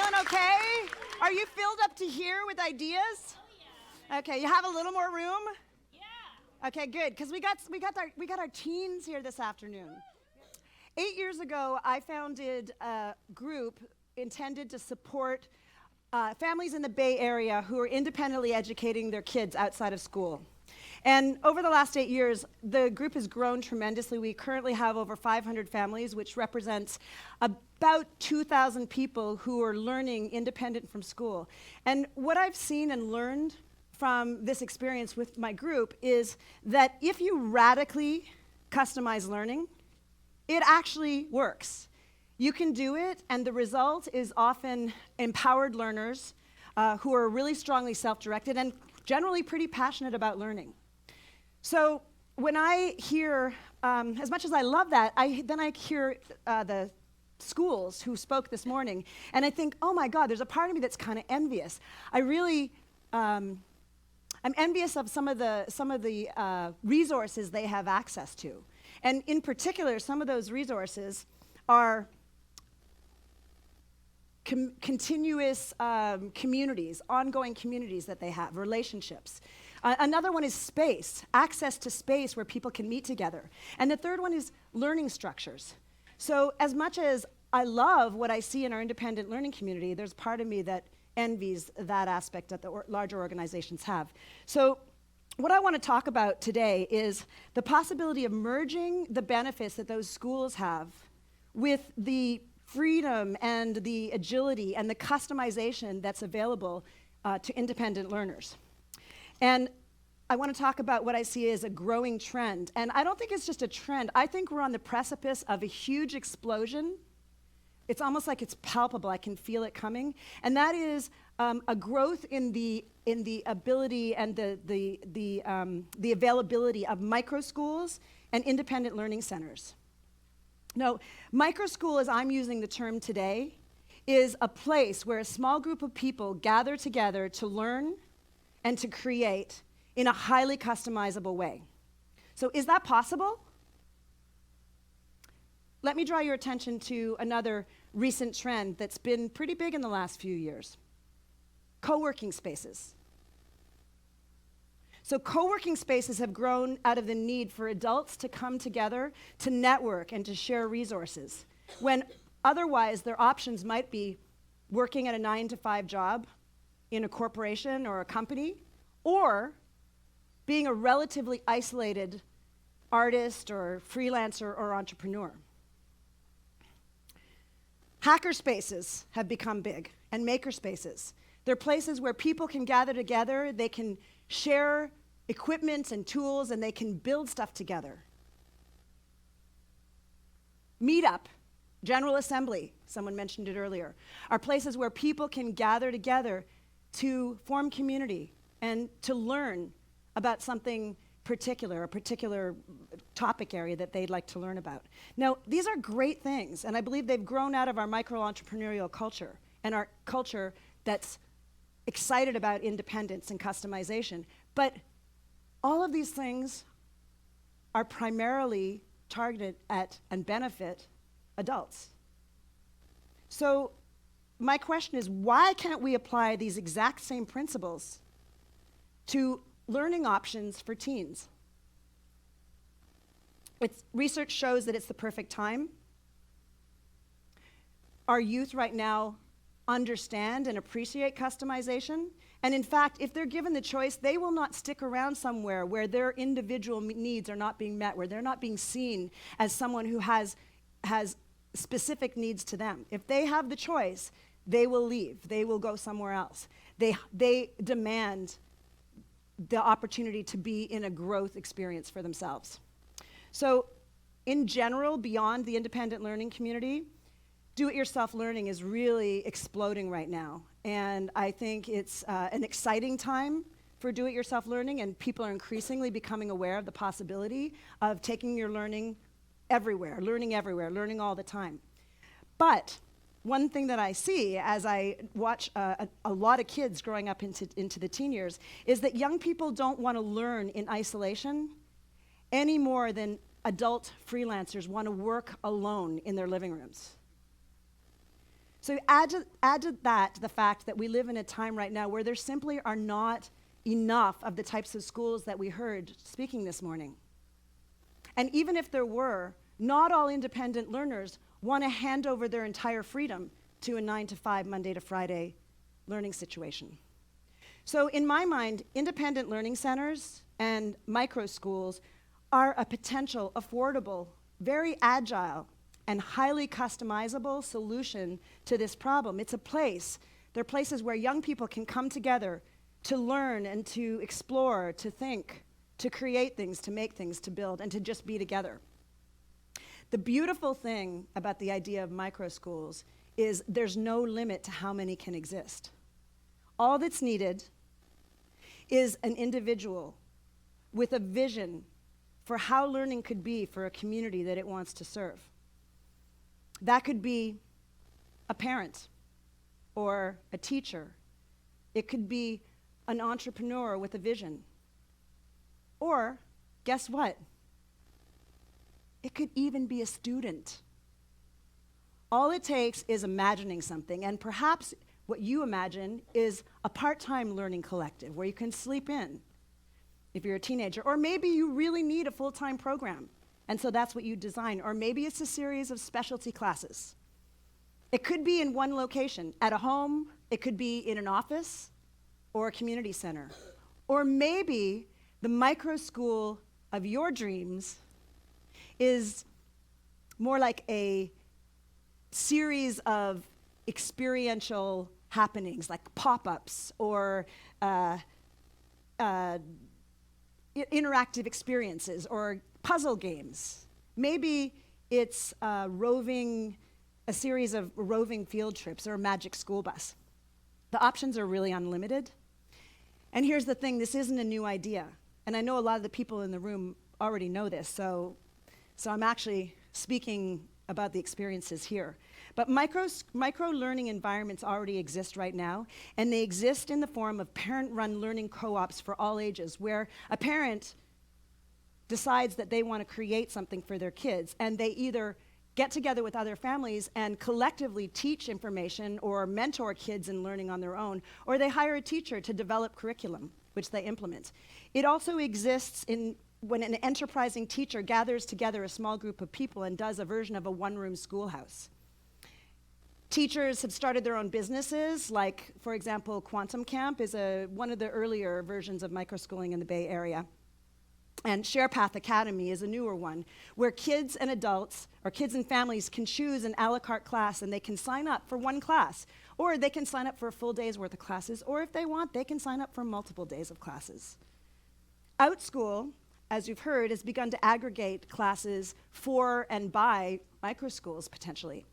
Feeling okay? Are you filled up to here with ideas? Oh, yeah. Okay, you have a little more room? Yeah. Okay, good, because we got our teens here this afternoon. 8 years ago, I founded a group intended to support families in the Bay Area who are independently educating their kids outside of school. And over the last 8 years, the group has grown tremendously. We currently have over 500 families, which represents about 2,000 people who are learning independent from school. And what I've seen and learned from this experience with my group is that if you radically customize learning, it actually works. You can do it, and the result is often empowered learners who are really strongly self-directed and generally pretty passionate about learning. So when I hear, as much as I love that, then I hear the schools who spoke this morning, and I think, oh my God, there's a part of me that's kind of envious. I'm envious of some of the resources they have access to. And in particular, some of those resources are continuous communities, ongoing communities that they have, relationships. Another one is space, access to space where people can meet together. And the third one is learning structures. So as much as I love what I see in our independent learning community, there's part of me that envies that aspect that the larger organizations have. So what I want to talk about today is the possibility of merging the benefits that those schools have with the freedom and the agility and the customization that's available to independent learners. And I want to talk about what I see as a growing trend. And I don't think it's just a trend. I think we're on the precipice of a huge explosion. It's almost like it's palpable. I can feel it coming. And that is a growth in the ability and the availability of micro schools and independent learning centers. Now, micro school, as I'm using the term today, is a place where a small group of people gather together to learn and to create in a highly customizable way. So is that possible? Let me draw your attention to another recent trend that's been pretty big in the last few years. Co-working spaces. So co-working spaces have grown out of the need for adults to come together to network and to share resources, when otherwise their options might be working at a 9-to-5 job in a corporation or a company, or being a relatively isolated artist or freelancer or entrepreneur. Hacker spaces have become big, and maker spaces. They're places where people can gather together, they can share equipment and tools, and they can build stuff together. Meetup, General Assembly, someone mentioned it earlier, are places where people can gather together to form community and to learn about something particular, a particular topic area that they'd like to learn about. Now, these are great things, and I believe they've grown out of our micro-entrepreneurial culture and our culture that's excited about independence and customization. But all of these things are primarily targeted at and benefit adults. So my question is, why can't we apply these exact same principles to learning options for teens? Research shows that it's the perfect time. Our youth right now understand and appreciate customization. And in fact, if they're given the choice, they will not stick around somewhere where their individual needs are not being met, where they're not being seen as someone who has specific needs to them. If they have the choice, they will leave. They will go somewhere else. They demand the opportunity to be in a growth experience for themselves. So in general, beyond the independent learning community, do-it-yourself learning is really exploding right now. And I think it's an exciting time for do-it-yourself learning, and people are increasingly becoming aware of the possibility of taking your learning everywhere, learning all the time. But one thing that I see as I watch a lot of kids growing up into the teen years is that young people don't want to learn in isolation any more than adult freelancers want to work alone in their living rooms. So add to that the fact that we live in a time right now where there simply are not enough of the types of schools that we heard speaking this morning. And even if there were, not all independent learners want to hand over their entire freedom to a 9-to-5, Monday to Friday learning situation. So in my mind, independent learning centers and micro schools are a potential, affordable, very agile, and highly customizable solution to this problem. It's a place, they're places where young people can come together to learn and to explore, to think, to create things, to make things, to build, and to just be together. The beautiful thing about the idea of micro schools is there's no limit to how many can exist. All that's needed is an individual with a vision for how learning could be for a community that it wants to serve. That could be a parent or a teacher. It could be an entrepreneur with a vision. Or, guess what? It could even be a student. All it takes is imagining something, and perhaps what you imagine is a part-time learning collective where you can sleep in if you're a teenager. Or maybe you really need a full-time program, and so that's what you design. Or maybe it's a series of specialty classes. It could be in one location, at a home, it could be in an office or a community center. Or maybe the micro school of your dreams is more like a series of experiential happenings, like pop-ups or interactive experiences or puzzle games. Maybe it's a series of roving field trips or a magic school bus. The options are really unlimited. And here's the thing, this isn't a new idea. And I know a lot of the people in the room already know this, so I'm actually speaking about the experiences here. But micro learning environments already exist right now, and they exist in the form of parent-run learning co-ops for all ages, where a parent decides that they want to create something for their kids, and they either get together with other families and collectively teach information or mentor kids in learning on their own, or they hire a teacher to develop curriculum, which they implement. It also exists when an enterprising teacher gathers together a small group of people and does a version of a one-room schoolhouse. Teachers have started their own businesses, like, for example, Quantum Camp is one of the earlier versions of microschooling in the Bay Area. And SharePath Academy is a newer one, where kids and adults, or kids and families, can choose an a la carte class, and they can sign up for one class, or they can sign up for a full day's worth of classes, or if they want, they can sign up for multiple days of classes. OutSchool, as you've heard, has begun to aggregate classes for and by microschools, potentially.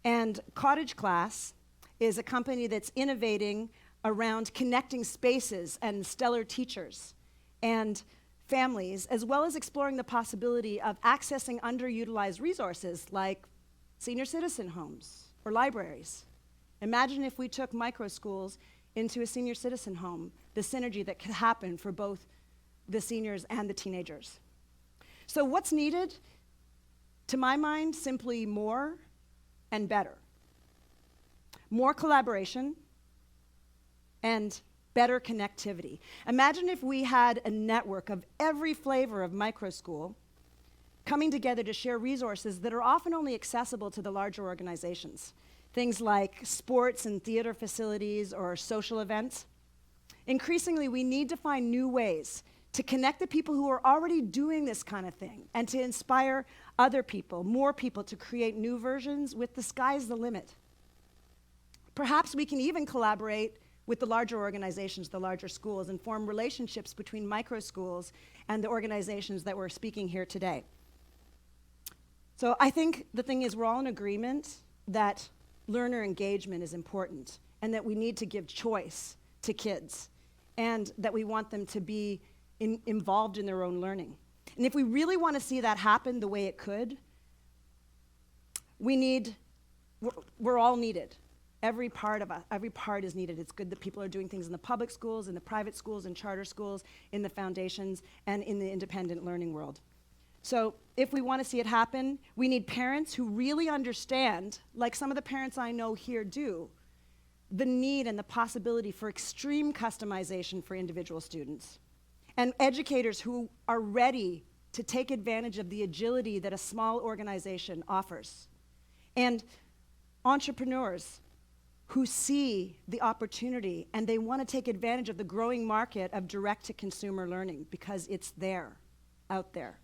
And Cottage Class is a company that's innovating around connecting spaces and stellar teachers and families, as well as exploring the possibility of accessing underutilized resources like senior citizen homes or libraries. Imagine if we took micro schools into a senior citizen home, the synergy that could happen for both the seniors and the teenagers. So what's needed? To my mind, simply more and better. More collaboration and better connectivity. Imagine if we had a network of every flavor of micro school coming together to share resources that are often only accessible to the larger organizations. Things like sports and theater facilities or social events. Increasingly, we need to find new ways to connect the people who are already doing this kind of thing and to inspire other people, more people, to create new versions with the sky's the limit. Perhaps we can even collaborate with the larger organizations, the larger schools, and form relationships between micro schools and the organizations that we're speaking here today. So I think the thing is we're all in agreement that learner engagement is important and that we need to give choice to kids and that we want them to be involved in their own learning. And if we really want to see that happen the way it could, we're all needed. Every part is needed. It's good that people are doing things in the public schools, in the private schools, in charter schools, in the foundations, and in the independent learning world. So if we want to see it happen, we need parents who really understand, like some of the parents I know here do, the need and the possibility for extreme customization for individual students. And educators who are ready to take advantage of the agility that a small organization offers. And entrepreneurs who see the opportunity and they want to take advantage of the growing market of direct-to-consumer learning because it's there, out there.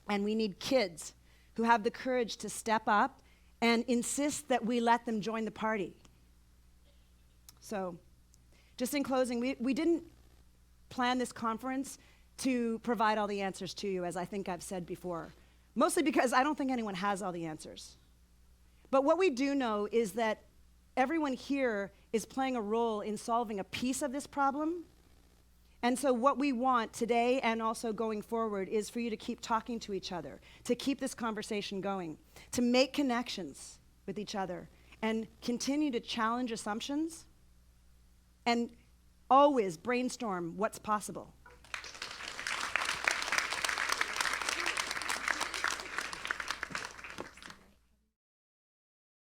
And we need kids who have the courage to step up and insist that we let them join the party. So, just in closing, we didn't plan this conference to provide all the answers to you, as I think I've said before, mostly because I don't think anyone has all the answers. But what we do know is that everyone here is playing a role in solving a piece of this problem. And so what we want today and also going forward is for you to keep talking to each other, to keep this conversation going, to make connections with each other, and continue to challenge assumptions, and always brainstorm what's possible.